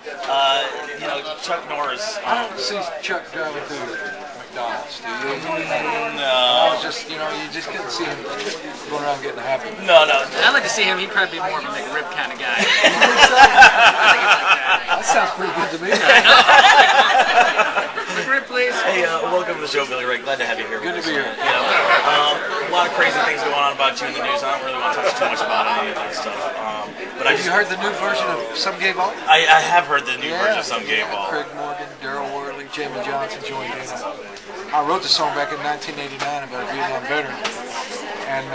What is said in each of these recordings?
You know, Chuck Norris. I don't see Chuck driving through McDonald's, do you? No. Just, you just couldn't see him going around getting happy. No, no. I'd like to see him. He'd probably be more of a McRib kind of guy. That sounds pretty good to me. McRib, please. Hey, welcome to the show, Billy Ray. Glad to have you here. Good to be here. You know, a lot of crazy things going on about you in the news. I don't really want to touch too much about any of that stuff. But Have you heard the new version of Some Gay Ball? I have heard the new version of Some Gay Ball. Craig Morgan, Daryl Worley, Jamie Johnson joined in. I wrote the song back in 1989 about a Vietnam veteran. And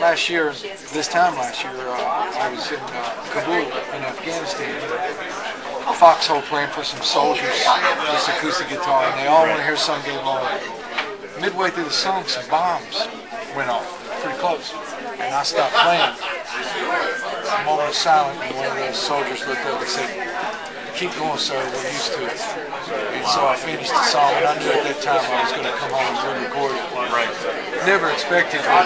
last year, this time last year, I was in Kabul in Afghanistan. Foxhole playing for some soldiers, this acoustic guitar, and they all want to hear Some Gay Ball. Midway through the song, some bombs went off, pretty close, and I stopped playing. A moment of silence, and one of those soldiers looked up and said, "Keep going, sir, we're used to it." And so I finished the song, and I knew at that time I was going to come home and re-record it. Right. Never expected that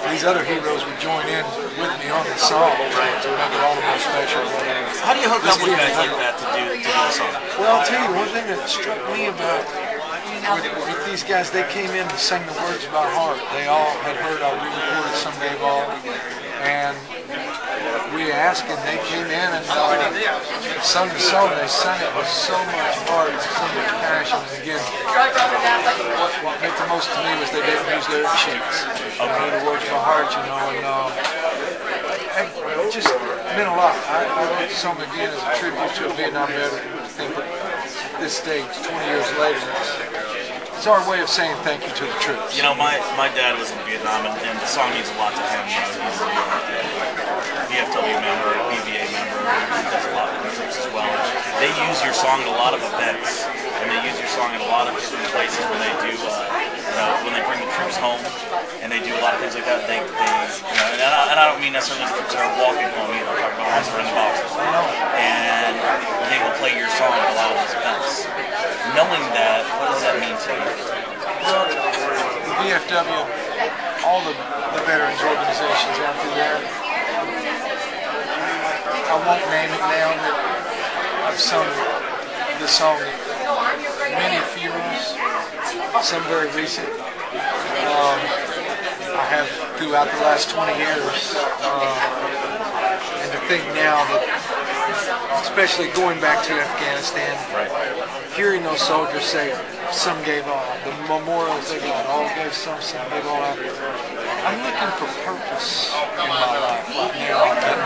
these other heroes would join in with me on the song, right, to make it all the more special. How do you hook up with guys like that to do the song? Well, I'll tell you one thing that struck me about with these guys, they came in and sang the words by heart. They all had heard I re-recorded Some Gay Ball, and we asked, and they came in and sung the song. They sang it with so much heart, so much passion. And again, what meant the most to me was they didn't use lyric sheets. They knew the words by heart, and it just meant a lot. I wrote the song again as a tribute to a Vietnam veteran. I think at this stage, 20 years later, it's our way of saying thank you to the troops. You know, my dad was in Vietnam, and the song means a lot to him. He's a VFW member, a BVA member, he does a lot with the troops as well. They use your song at a lot of events, and they use your song at a lot of different places when they do, when they bring the troops home, and they do a lot of things like that. And I don't mean necessarily the troops that are walking home, I'm talking about ones that are in the boxes. And they will play your song at a lot of those events. Knowing that, what does that mean to you? Well, the VFW, all the veterans organizations out there, I won't name it now, but I've sung the song at many funerals, some very recent. I have throughout the last 20 years, and to think now that, especially going back to Afghanistan, hearing those soldiers say, "Some gave all," the memorials they got, all gave some gave all out. I'm looking for purpose in my life right now. And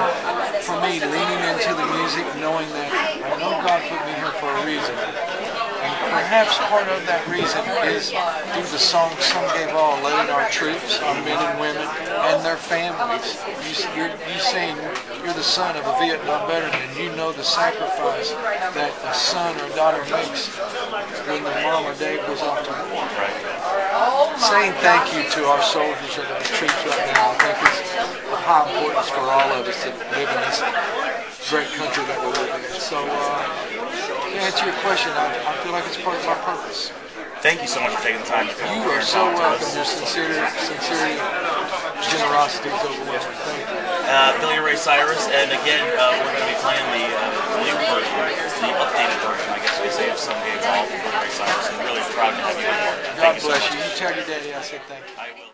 for me, leaning into the music, knowing that I know God put me here for a reason. And perhaps part of that reason is through the song "Some Gave All," letting our troops, our men and women, and their families, you saying you're the son of a Vietnam veteran, and you know the sacrifice that a son or daughter makes when the mom or dad goes off to war. Saying thank you to our soldiers and our troops right now, I think is of high importance for all of us that live in this great country that we live in. So, to answer your question, I feel like it's part of my purpose. Thank you so much for taking the time to come You here are and so talk to welcome. us. Your sincerity, generosity is overwhelming. Thank you. Billy Ray Cyrus, and again, we're going to be playing the new version, the updated version, I guess we say, of Some Gay Ball from Billy Ray Cyrus. I'm really proud to have you on board. God bless you. You tell your daddy I said thank you. I will.